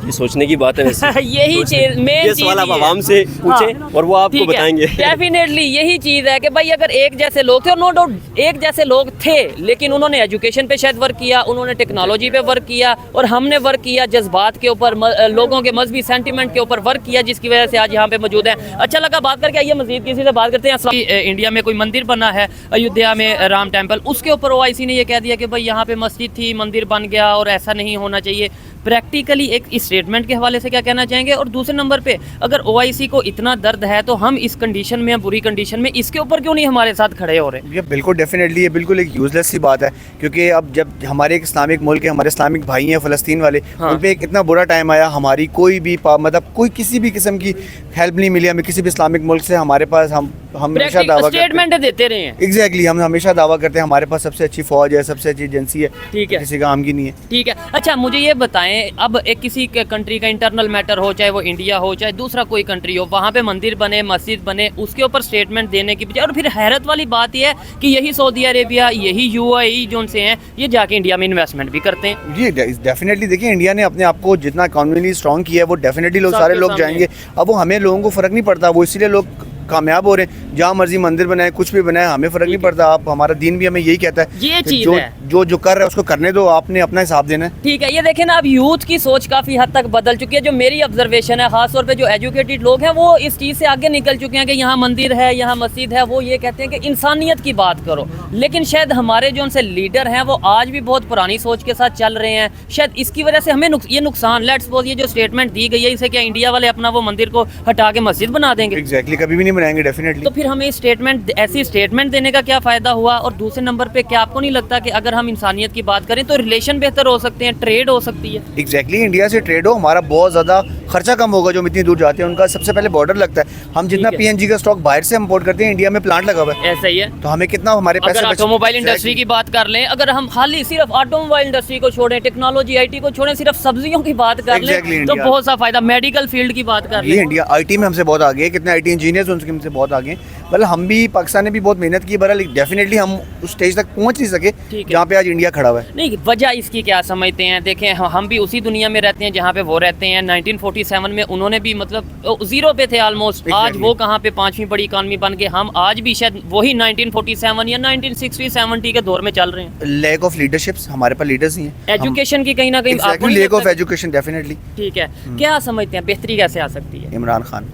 ये सोचने की बात है वैसे। यही चीज मेन ये सवाल आप आवाम से पूछें और वो आपको बताएंगे। डेफिनेटली यही चीज है कि भाई अगर एक जैसे लोग थे, और नो डाउट एक जैसे लोग थे, लेकिन उन्होंने एजुकेशन पे शायद वर्क किया, उन्होंने टेक्नोलॉजी पे वर्क किया और हमने वर्क किया जज्बात के ऊपर, लोगों के मजहबी सेंटिमेंट के ऊपर वर्क किया, जिसकी वजह से आज यहाँ पे मौजूद है। अच्छा लगा बात करके। आइए मजीद किसी से बात करते हैं। इंडिया में कोई मंदिर बना है अयोध्या में, राम टेम्पल, उसके ऊपर OIC ने यह कह दिया कि भाई यहाँ पे मस्जिद थी, मंदिर बन गया और ऐसा नहीं होना चाहिए। प्रैक्टिकली एक इस स्टेटमेंट के हवाले से क्या कहना चाहेंगे? और दूसरे नंबर पे अगर OIC को इतना दर्द है तो हम इस कंडीशन में, बुरी कंडीशन में, इसके ऊपर क्यों नहीं हमारे साथ खड़े हो रहे? ये बिल्कुल डेफिनेटली ये बिल्कुल एक यूजलेस सी बात है, क्योंकि अब जब हमारे एक इस्लामिक मुल्क है, हमारे इस्लामिक भाई हैं फ़लस्तीन वाले, उन पर एक इतना बुरा टाइम आया, हमारी कोई भी मतलब कोई किसी भी किस्म की हेल्प नहीं मिली हमें किसी भी इस्लामिक मुल्क से। हमारे पास हम हमेशा दावा स्टेटमेंट देते रहे हैं। एग्जैक्टली, हम हमेशा दावा करते हैं हमारे पास सबसे अच्छी फ़ौज है, सबसे अच्छी एजेंसी है, ठीक है, किसी काम की नहीं है। ठीक है। अच्छा मुझे ये बताएं, अब एक किसी कंट्री का इंटरनल मैटर हो, चाहे वो इंडिया हो चाहे दूसरा कोई कंट्री हो, वहाँ पे मंदिर बने, मस्जिद बने, उसके ऊपर स्टेटमेंट देने की बजाय, और फिर हैरत वाली बात यह है कि यही सऊदी अरेबिया, यही UAE जो से हैं, ये जाके इंडिया में इन्वेस्टमेंट भी करते हैं। ये डेफिनेटली देखिए, इंडिया ने अपने आप को जितना इकोनॉमिकली स्ट्रॉन्ग किया है वो डेफिनेटली लोग सारे लोग जाएंगे। अब वो हमें लोगों को फ़र्क नहीं पड़ता, वो इसीलिए लोग कामयाब हो रहे हैं। जहाँ मर्जी मंदिर बनाए, कुछ भी बनाए, हमें फ़र्क नहीं पड़ता। आप, हमारा दीन भी हमें यही कहता है, ये चीज़ जो है। जो कर रहा है उसको करने दो, आपने अपना हिसाब देना है। ठीक है, ये देखें ना, अब यूथ की सोच काफ़ी हद तक बदल चुकी है। जो मेरी ऑब्जर्वेशन है, खासतौर पे जो एजुकेटेड लोग हैं, वो इस चीज़ से आगे निकल चुके हैं कि यहाँ मंदिर है, यहाँ मस्जिद है, वो ये कहते हैं कि इंसानियत की बात करो। लेकिन शायद हमारे जो उनसे लीडर हैं वो आज भी बहुत पुरानी सोच के साथ चल रहे हैं। शायद इसकी वजह से हमें ये नुकसान, लेट्स सपोज ये जो स्टेटमेंट दी गई है, इसे क्या इंडिया वाले अपना वो मंदिर को हटा के मस्जिद बना देंगे? एग्जैक्टली, कभी भी नहीं बनाएंगे डेफिनेटली। तो फिर हमें स्टेटमेंट, ऐसी स्टेटमेंट देने का क्या फ़ायदा हुआ? और दूसरे नंबर पे क्या आपको नहीं लगता कि अगर हम इंसानियत की बात करें तो रिलेशन बेहतर हो सकते हैं, ट्रेड हो सकती है? एग्जैक्टली, इंडिया से ट्रेड हो, हमारा बहुत ज़्यादा खर्चा कम होगा। जो हम इतनी दूर जाते हैं उनका सबसे पहले बॉर्डर लगता है। हम जितना ठीक है। PNG का स्टॉक बाहर से इम्पोर्ट करते हैं, इंडिया में प्लांट लगा हुआ है, ऐसा ही है। तो हमें कितना हमारे पैसे अगर बच- ऑटोमोबाइल इंडस्ट्री Exactly. की बात कर लें, अगर हम खाली सिर्फ ऑटोमोबाइल इंडस्ट्री को छोड़ें, टेक्नोलॉजी IT को छोड़ें, सिर्फ सब्जियों की बात कर लें Exactly, तो India. बहुत सा फायदा। मेडिकल फील्ड की बात कर ये लें, इंडिया IT में हमसे बहुत आगे है। कितने IT इंजीनियर्स उनसे हमसे बहुत आगे हैं। मतलब हम भी, पाकिस्तान ने भी बहुत मेहनत की, बहरहाल डेफिनेटली हम उस स्टेज तक पहुंच नहीं सके ठीक है। जहाँ पे आज इंडिया खड़ा हुआ है। नहीं, वजह इसकी क्या समझते हैं? देखें, हम भी उसी दुनिया में रहते हैं जहाँ पे वो रहते हैं। 1947 में उन्होंने भी मतलब जीरो पे थे ऑलमोस्ट। आज Exactly. वो कहाँ पे 5वीं बड़ी इकॉनमी बन गए। हम आज भी शायद वही 1947 या 1960-70 के दौर में चल रहे हैं। लैक ऑफ लीडरशिप्स, हमारे पास लीडर्स नहीं है। एजुकेशन की कहीं ना कहीं आपको नहीं लैक ऑफ लगता? Education definitely. ठीक है, क्या समझते हैं बेहतरी कैसे आ सकती है? इमरान खान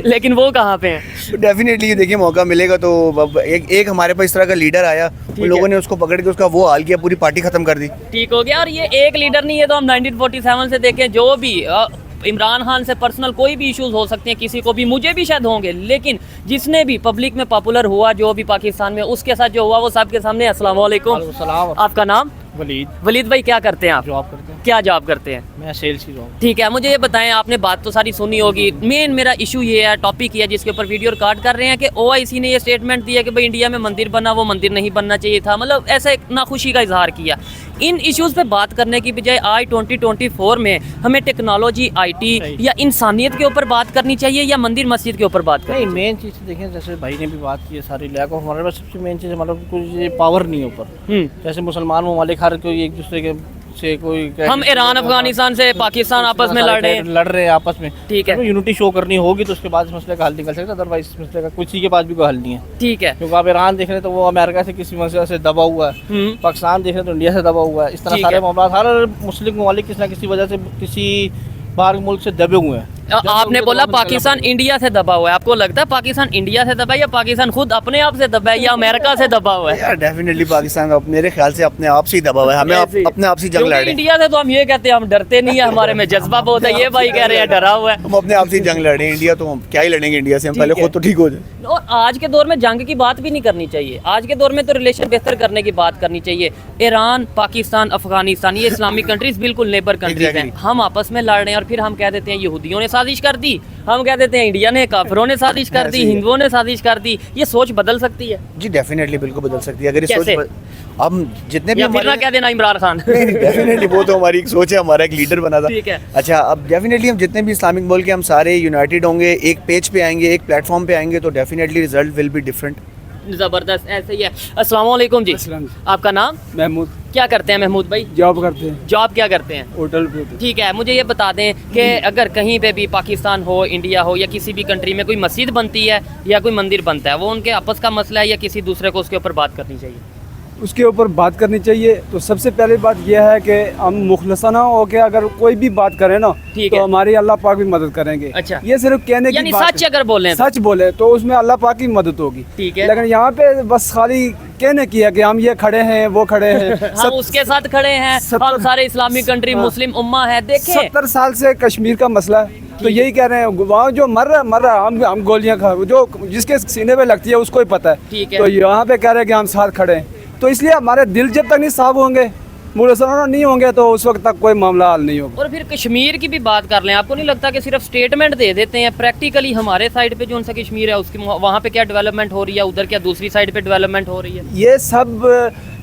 लेकिन वो कहाँ पे हैं? तो डेफिनेटली देखिए, मौका मिलेगा तो अब एक हमारे पास इस तरह का लीडर आया, उन है। लोगों ने उसको पकड़ के उसका वो हाल किया, पूरी पार्टी खत्म कर दी। ठीक हो गया। और ये एक लीडर नहीं है, तो हम 1947 से देखें, जो भी इमरान खान से पर्सनल कोई भी इश्यूज हो सकते हैं, किसी को भी, मुझे भी शायद होंगे, लेकिन जिसने भी पब्लिक में पॉपुलर हुआ, जो भी पाकिस्तान में, उसके साथ जो हुआ वो सबके सामने। अस्सलाम वालेकुम। आपका नाम? वलीद भाई, क्या करते हैं आप? जॉब करते हैं, क्या जॉब करते हैं? मैं सेल्स की जॉब। ठीक है, मुझे ये बताएं, आपने बात तो सारी सुनी होगी। मेन मेरा इशू ये है, टॉपिक ये है जिसके ऊपर वीडियो रिकॉर्ड कर रहे हैं कि OIC ने ये स्टेटमेंट दिया कि भाई इंडिया में मंदिर बना, वो मंदिर नहीं बनना चाहिए था। मतलब ऐसा एक नाखुशी का इजहार किया। इन इश्यूज पे बात करने की बजाय आज 2024 में हमें टेक्नोलॉजी, IT या इंसानियत के ऊपर बात करनी चाहिए या मंदिर मस्जिद के ऊपर बात करनी नहीं, मेन चीज़ देखें, जैसे भाई ने भी बात की है सारी, लैक ऑफ, हमारे पास सबसे मेन चीज़ मतलब कुछ ये पावर नहीं है ऊपर। चाहिए? जैसे मुसलमान ममालिक हर कोई एक दूसरे के से कोई हम ईरान, अफगानिस्तान से पाकिस्तान आपस में लड़ रहे हैं। आपस में। ठीक है। यूनिटी शो करनी होगी तो उसके बाद इस मसले का हल निकल सकता है, अदरवाइज इस मसले का किसी के पास भी कोई हल नहीं है। ठीक है। क्योंकि आप ईरान देख रहे हैं तो वो अमेरिका से किसी मसले से दबा हुआ है, पाकिस्तान देख रहे हैं तो इंडिया से दबा हुआ है। इस तरह ठीक सारे है। मामला, हर मुस्लिम ममालिक किसी न किसी वजह से किसी बाहर मुल्क से दबे हुए हैं। आपने बोला पाकिस्तान इंडिया से दबा हुआ है, आपको लगता है पाकिस्तान इंडिया से दबा है या पाकिस्तान खुद अपने आप से दबा है या अमेरिका से दबा हुआ है? यार डेफिनेटली पाकिस्तान का मेरे ख्याल से अपने आप से ही दबा हुआ है। हमें ऐसे ही। अपने आप से ही जंग क्योंकि लड़ रहे हैं। इंडिया से तो हम ये कहते हैं हम डरते नहीं है, हमारे में जज्बा बहुत है। ये भाई कह रहे हैं डरा हुआ है। हम अपने आप से ही जंग लड़ रहे हैं। इंडिया तो हम क्या ही लड़ेंगे इंडिया से, हम ठीक पहले है। खुद तो ठीक हो जाए। और आज के दौर में जंग की बात भी नहीं करनी चाहिए। आज के दौर में तो रिलेशन बेहतर करने की बात करनी चाहिए। ईरान, पाकिस्तान, अफगानिस्तान, ये इस्लामिक कंट्रीज बिल्कुल नेबर कंट्रीज हैं। Exactly. हम आपस में लड़ रहे हैं और फिर हम कह देते हैं यहूदियों ने साजिश कर दी, हम कह देते हैं इंडिया ने, काफिरों ने साजिश कर दी, ऐसे ही है। हिंदुओं ने साजिश कर दी। ये सोच बदल सकती है जी डेफिनेटली बिल्कुल बदल सकती है अगर ये कैसे? हम जितने भी या फिर ना हमारे कह देना इमरान खान। डेफिनेटली वो तो हमारी एक सोच है, हमारा एक लीडर बना था। ठीक है। अच्छा, अब डेफिनेटली हम जितने भी इस्लामिक मुल्क के हम सारे यूनाइटेड होंगे, एक पेज पे आएंगे, एक प्लेटफॉर्म पे आएंगे, तो definitely result will be different. जबरदस्त, ऐसे ही है। अस्सलाम वालेकुम जी, आपका नाम? महमूद क्या करते हैं महमूद भाई? जॉब करते हैं, जॉब क्या करते हैं? होटल पे। ठीक है, मुझे ये बता दें कि अगर कहीं पे भी पाकिस्तान हो, इंडिया हो या किसी भी कंट्री में कोई मस्जिद बनती है या कोई मंदिर बनता है, वो उनके आपस का मसला है या किसी दूसरे को उसके ऊपर बात करनी चाहिए? उसके ऊपर बात करनी चाहिए। तो सबसे पहली बात यह है कि हम मुखलसना हो के अगर कोई भी बात करें ना, ठीक तो है। हमारी अल्लाह पाक भी मदद करेंगे। अच्छा। ये सिर्फ कहने की यानी बात सच है। अगर बोलें तो? सच बोले तो उसमें अल्लाह पाक की मदद होगी। ठीक है। लेकिन यहाँ पे बस खाली कहने की है कि हम ये खड़े हैं, वो खड़े हैं। हम उसके साथ खड़े हैं, हम सारे इस्लामिक कंट्री, मुस्लिम उम्मा है। देखें 70 साल से कश्मीर का मसला है, तो यही कह रहे हैं वहाँ जो मर रहा हम गोलियां खा, जो जिसके सीने पे लगती है उसको ही पता है। ठीक है। तो यहाँ पे कह रहे हैं कि हम साथ खड़े हैं, तो इसलिए हमारे दिल जब तक नहीं साफ होंगे, मुसलमान नहीं होंगे, तो उस वक्त तक कोई मामला हल नहीं होगा। और फिर कश्मीर की भी बात कर लें, आपको नहीं लगता कि सिर्फ स्टेटमेंट दे देते हैं, प्रैक्टिकली हमारे साइड पे जो उनसा कश्मीर है उसकी वहाँ पे क्या डेवलपमेट हो रही है, उधर क्या दूसरी साइड पे डेवलपमेंट हो रही है? ये सब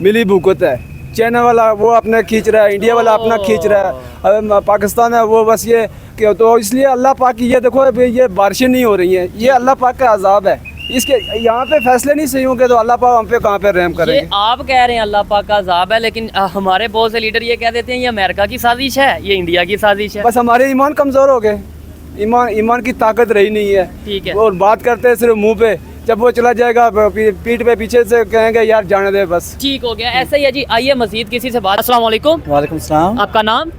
मिली भुगत है। चाइना वाला वो अपना खींच रहा है, इंडिया वाला अपना खींच रहा है, अब पाकिस्तान है वो बस ये कि, तो इसलिए अल्लाह पाक की ये देखो ये बारिशें नहीं हो रही हैं, ये अल्लाह पाक का अजाब है। इसके यहाँ पे फैसले नहीं सही होंगे तो अल्लाह पाक हम पे कहाँ पे रहम ये करेंगे। आप कह रहे हैं अल्लाह पाक का अजाब है, लेकिन हमारे बहुत से लीडर ये कह देते हैं ये अमेरिका की साजिश है, ये इंडिया की साजिश है। बस हमारे ईमान कमज़ोर हो गए, ईमान की ताकत रही नहीं है। ठीक है। और बात करते हैं सिर्फ मुंह पे, जब वो चला जाएगा पीठ पे पीछे से कहेंगे यार जाने दे बस। ठीक हो गया, ऐसा ही है जी। आइए मजीद किसी से बात। अस्सलाम वालेकुम। वालेकुम सलाम। आपका नाम?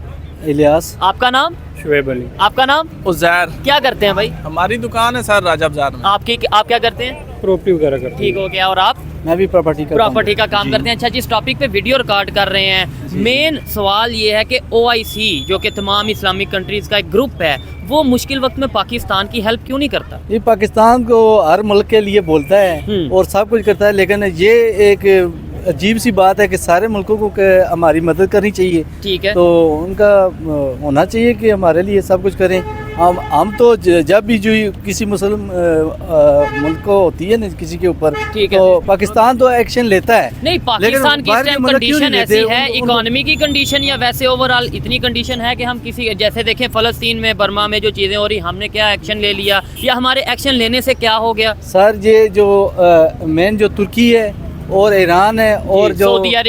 इलियास। आपका नाम? शुएब अली। आपका नाम? उज़ैर। क्या करते हैं भाई? हमारी दुकान है सर राजा बाजार में। आप क्या करते हैं? प्रॉपर्टी वगैरह करते ठीक हो गया। और आप? मैं भी प्रॉपर्टी का प्रॉपर्टी का काम करते हैं। अच्छा, जिस टॉपिक पे वीडियो रिकॉर्ड कर रहे हैं, मेन सवाल ये है कि OIC जो कि तमाम इस्लामिक कंट्रीज़ का एक ग्रुप है, वो मुश्किल वक्त में पाकिस्तान की हेल्प क्यों नहीं करता? ये पाकिस्तान को हर मुल्क के लिए बोलता है और सब कुछ करता है, लेकिन ये एक अजीब सी बात है कि सारे मुल्कों को हमारी मदद करनी चाहिए। ठीक है, तो उनका होना चाहिए कि हमारे लिए सब कुछ करें। हम तो जब भी जो किसी मुस्लिम मुल्क को होती है ना किसी के ऊपर, तो पाकिस्तान तो एक्शन लेता है। नहीं, पाकिस्तान की इस टाइम कंडीशन ऐसी है, इकोनॉमी की कंडीशन या वैसे ओवरऑल इतनी कंडीशन है कि हम किसी, जैसे देखें फ़लस्तीन में, बर्मा में जो चीज़ें हो रही, हमने क्या एक्शन ले लिया या हमारे एक्शन लेने से क्या हो गया? सर ये जो मेन जो तुर्की है और ईरान है और जो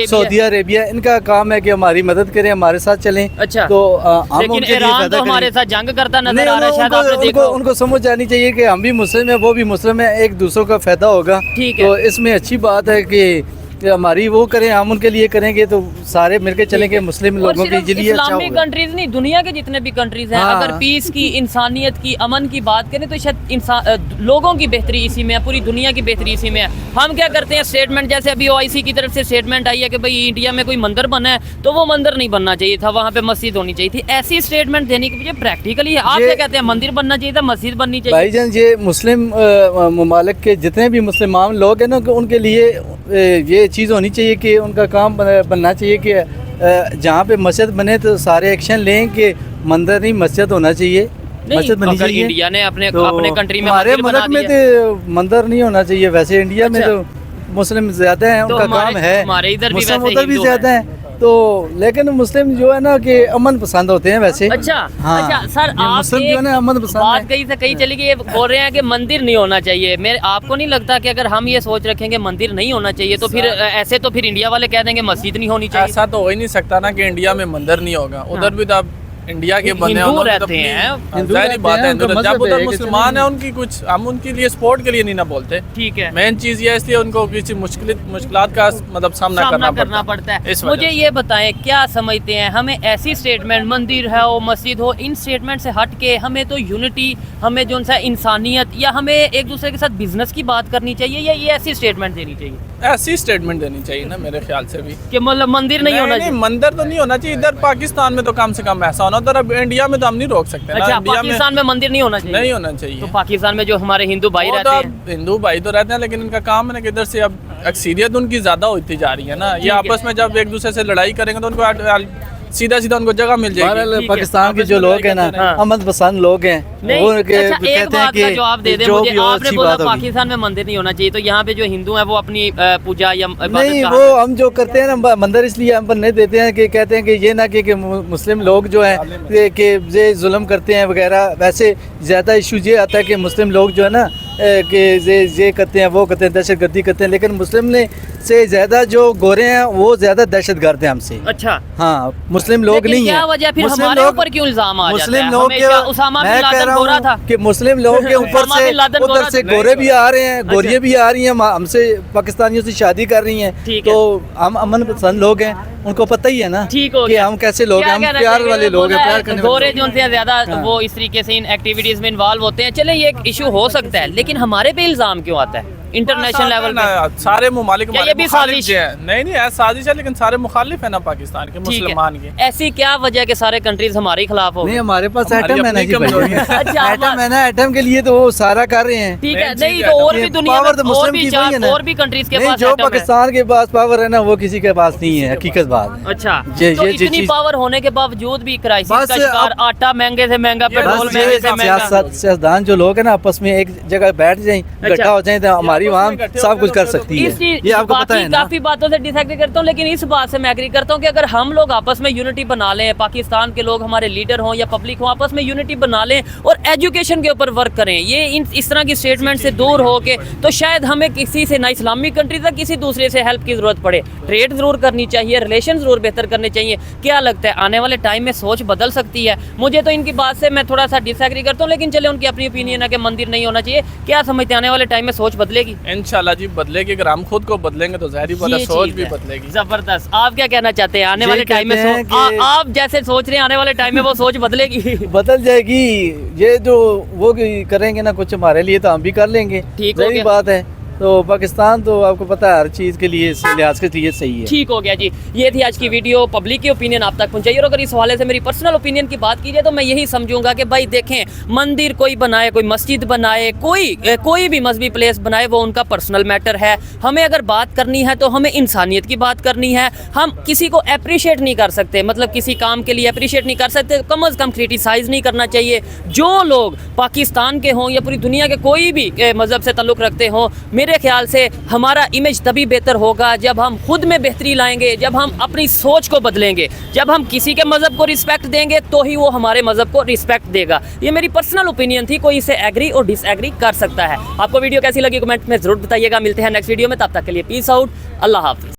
सऊदी अरेबिया, इनका काम है कि हमारी मदद करें, हमारे साथ चलें। अच्छा, तो हम लेकिन ईरान तो हमारे साथ जंग करता नजर आ रहा है, शायद आपने देखा। उनको समझ जानी चाहिए कि हम भी मुस्लिम है, वो भी मुस्लिम है, एक दूसरों का फायदा होगा। ठीक है, तो इसमें अच्छी बात है कि हमारी वो करें, हम उनके लिए करेंगे तो सारे मिलकर चलेंगे मुस्लिम लोगों के लिए। इस्लामिक कंट्रीज नहीं, दुनिया के जितने भी कंट्रीज हैं, अगर पीस की, इंसानियत की, अमन की बात करें तो शायद लोगों की बेहतरी इसी में है, पूरी दुनिया की बेहतरी इसी में है। हम क्या करते हैं, स्टेटमेंट जैसे अभी OIC की तरफ से स्टेटमेंट आई है कि भाई इंडिया में कोई मंदिर बना है तो वो मंदिर नहीं बनना चाहिए था, वहाँ पे मस्जिद होनी चाहिए थी। ऐसी स्टेटमेंट देने की वजह प्रैक्टिकली आप क्या कहते हैं, मंदिर बनना चाहिए था, मस्जिद बननी चाहिए? भाईजान, ये मुस्लिम ममालिक के जितने भी मुसलमान लोग हैं ना, उनके लिए ये चीज़ होनी चाहिए कि उनका काम बनना चाहिए कि जहाँ पे मस्जिद बने तो सारे एक्शन लें कि मंदिर नहीं मस्जिद होना चाहिए, मस्जिद बननी चाहिए। इंडिया ने अपने कंट्री में हमारे मुल्क में तो मंदिर नहीं होना चाहिए। वैसे इंडिया में तो मुस्लिम ज्यादा हैं, उनका काम है, हमारे इधर भी मुस्लिम उधर भी ज्यादा हैं। तो लेकिन मुस्लिम जो है ना कि अमन पसंद होते हैं वैसे। अच्छा, हाँ, अच्छा सर, आप मुस्लिम जो है ना अमन पसंद बात कहीं से कहीं चली गई, ये बोल रहे हैं कि मंदिर नहीं होना चाहिए। मेरे आपको नहीं लगता कि अगर हम ये सोच रखेंगे मंदिर नहीं होना चाहिए तो फिर ऐसे तो फिर इंडिया वाले कह देंगे मस्जिद नहीं होनी चाहिए? ऐसा तो हो ही नहीं सकता ना कि इंडिया में मंदिर नहीं होगा, उधर भी तो आप इंडिया के बने हिंदू रहते हैं, जाहिर बात है, जब उधर मुसलमान है उनकी कुछ हम उनके लिए सपोर्ट के लिए नहीं ना बोलते। ठीक है, मेन चीज ये इसलिए उनको किसी मुश्किलात का मतलब सामना करना पड़ता है। मुझे ये बताएं, क्या समझते हैं, हमें ऐसी स्टेटमेंट, मंदिर है हो, मस्जिद हो, इन स्टेटमेंट से हट के हमें तो यूनिटी, हमें जो सा इंसानियत या हमें एक दूसरे के साथ बिजनेस की बात करनी चाहिए या ये ऐसी स्टेटमेंट देनी चाहिए? ऐसी स्टेटमेंट देनी चाहिए ना मेरे ख्याल से भी, कि मतलब मंदिर नहीं होना चाहिए। मंदिर तो नहीं होना चाहिए, इधर पाकिस्तान में तो कम से कम ऐसा होना, उधर अब इंडिया में तो हम नहीं रोक सकते। अच्छा, पाकिस्तान में मंदिर नहीं होना चाहिए? नहीं होना चाहिए। तो पाकिस्तान में जो हमारे हिंदू भाई रहते हैं, हिंदू भाई तो रहते हैं, लेकिन इनका काम है ना कि इधर से अब अक्सरियत उनकी ज्यादा होती जा रही है ना, ये आपस में जब एक दूसरे से लड़ाई करेंगे तो उनको सीधा सीधा उनको जगह मिल जाएगी। पाकिस्तान के जो लोग हैं ना, अमन पसंद लोग हैं, नहीं, अच्छा, एक बात का जवाब दे दे मुझे, आपने बोला पाकिस्तान में मंदिर नहीं होना चाहिए, तो यहाँ पे जो हिंदू हैं वो अपनी पूजा या नहीं, वो हम जो करते हैं ना मंदिर इसलिए हम बनने देते हैं कि कहते हैं कि ये ना कि मुस्लिम लोग जो हैं कि ये जुल्म करते हैं वगैरह। वैसे ज़्यादा इशू ये आता है कि मुस्लिम लोग जो है ना कि ये करते हैं, वो करते हैं, दहशतगर्दी करते हैं, लेकिन मुस्लिम ने से ज़्यादा जो गोरे हैं वो ज़्यादा दहशतगर्द हैं हमसे। अच्छा, हाँ, मुस्लिम लोग नहीं है। क्या वजह फिर हमारे ऊपर क्यों इल्जाम आ जाता है? मुस्लिम लोग उसामा बिन लादेन गोरा था कि मुस्लिम लोग के ऊपर से उधर से गोरे भी आ रहे हैं, गोरियाँ भी आ रही हैं, हमसे पाकिस्तानियों से शादी कर रही हैं, तो हम अमन पसंद लोग हैं, उनको पता ही है ना कि हम कैसे लोग हैं, हम प्यार वाले लोग हैं, प्यार करने वाले। गोरे जो उनसे ज्यादा वो इस तरीके से इन एक्टिविटीज में इन्वॉल्व होते हैं। चले, ये एक इशू हो सकता है, लेकिन हमारे पे इल्जाम क्यों आता है इंटरनेशनल लेवल पे? सारे मुमालिक ये भी साजिश है? नहीं, साजिश है, लेकिन सारे मुखालिफ है ना पाकिस्तान के, मुसलमान के। ऐसी क्या वजह के सारे कंट्रीज हमारे खिलाफ हो? नहीं, हमारे पास एटम है ना जी भाई। अच्छा, एटम है ना, एटम के लिए तो वो सारा कर रहे हैं। ठीक है, नहीं तो और भी दुनिया में और भी कंट्रीज के पास जो पाकिस्तान के पास पावर है ना वो किसी के पास नहीं है, हकीकत बात। अच्छा, तो इतनी पावर होने के बावजूद भी क्राइसिस का शिकार, आटा महंगे से महंगा, पेट्रोल महंगे से महंगा। सियासतदान जो लोग हैं ना आपस में एक जगह बैठ जाएं, इकट्ठा हो जाएं तो हमारी वहाँ सब कुछ कर सकती है। ये आपको पता है ना? काफी बातों से डिसएग्री करता हूँ, लेकिन इस बात से मैं एग्री करता हूँ कि अगर हम लोग आपस में यूनिटी बना लें, पाकिस्तान के लोग हमारे लीडर हों या पब्लिक हो, आपस में यूनिटी बना लें और एजुकेशन के ऊपर वर्क करें, ये इस तरह की स्टेटमेंट से दूर हो के, तो शायद हमें किसी से, ना इस्लामिक कंट्री तक, किसी दूसरे से हेल्प की जरूरत पड़े। ट्रेड जरूर करनी चाहिए, रिलेशन जरूर बेहतर करने चाहिए। क्या लगता है आने वाले टाइम में सोच बदल सकती है? मुझे तो इनकी बात से मैं थोड़ा सा डिसएग्री करता हूँ, लेकिन चले, उनकी अपनी ओपिनियन है कि मंदिर नहीं होना चाहिए। क्या समझते हैं आने वाले टाइम में सोच बदलेगी? इंशाल्लाह जी बदलेगी, अगर हम खुद को बदलेंगे तो ज़ाहिर बात है सोच भी बदलेगी। जबरदस्त। आप क्या कहना चाहते हैं आने वाले टाइम में आप जैसे सोच रहे हैं आने वाले टाइम में वो सोच बदलेगी? बदल जाएगी। ये जो वो करेंगे ना कुछ हमारे लिए तो हम भी कर लेंगे, ठीक सही बात है। तो पाकिस्तान तो आपको पता है हर चीज़ के लिए, लिहाज के लिए सही है। ठीक हो गया जी, ये थी आज की वीडियो। पब्लिक की ओपिनियन आप तक पहुंचाइए, और अगर इस हवाले से मेरी पर्सनल ओपिनियन की बात की जाए तो मैं यही समझूंगा कि भाई देखें, मंदिर कोई बनाए, कोई मस्जिद बनाए, कोई भी मजहबी प्लेस बनाए, वो उनका पर्सनल मैटर है। हमें अगर बात करनी है तो हमें इंसानियत की बात करनी है। हम किसी को अप्रिशिएट नहीं कर सकते, मतलब किसी काम के लिए अप्रिशिएट नहीं कर सकते, कम अज़ कम क्रिटिसाइज़ नहीं करना चाहिए। जो लोग पाकिस्तान के हों या पूरी दुनिया के कोई भी मज़हब से ताल्लुक़ रखते हों, मेरे ख्याल से हमारा इमेज तभी बेहतर होगा जब हम खुद में बेहतरी लाएंगे, जब हम अपनी सोच को बदलेंगे, जब हम किसी के मज़हब को रिस्पेक्ट देंगे तो ही वो हमारे मज़हब को रिस्पेक्ट देगा। ये मेरी पर्सनल ओपिनियन थी, कोई इसे एग्री और डिसएग्री कर सकता है। आपको वीडियो कैसी लगी कमेंट में ज़रूर बताइएगा। मिलते हैं नेक्स्ट वीडियो में, तब तक के लिए पीस आउट, अल्लाह हाफ़िज़।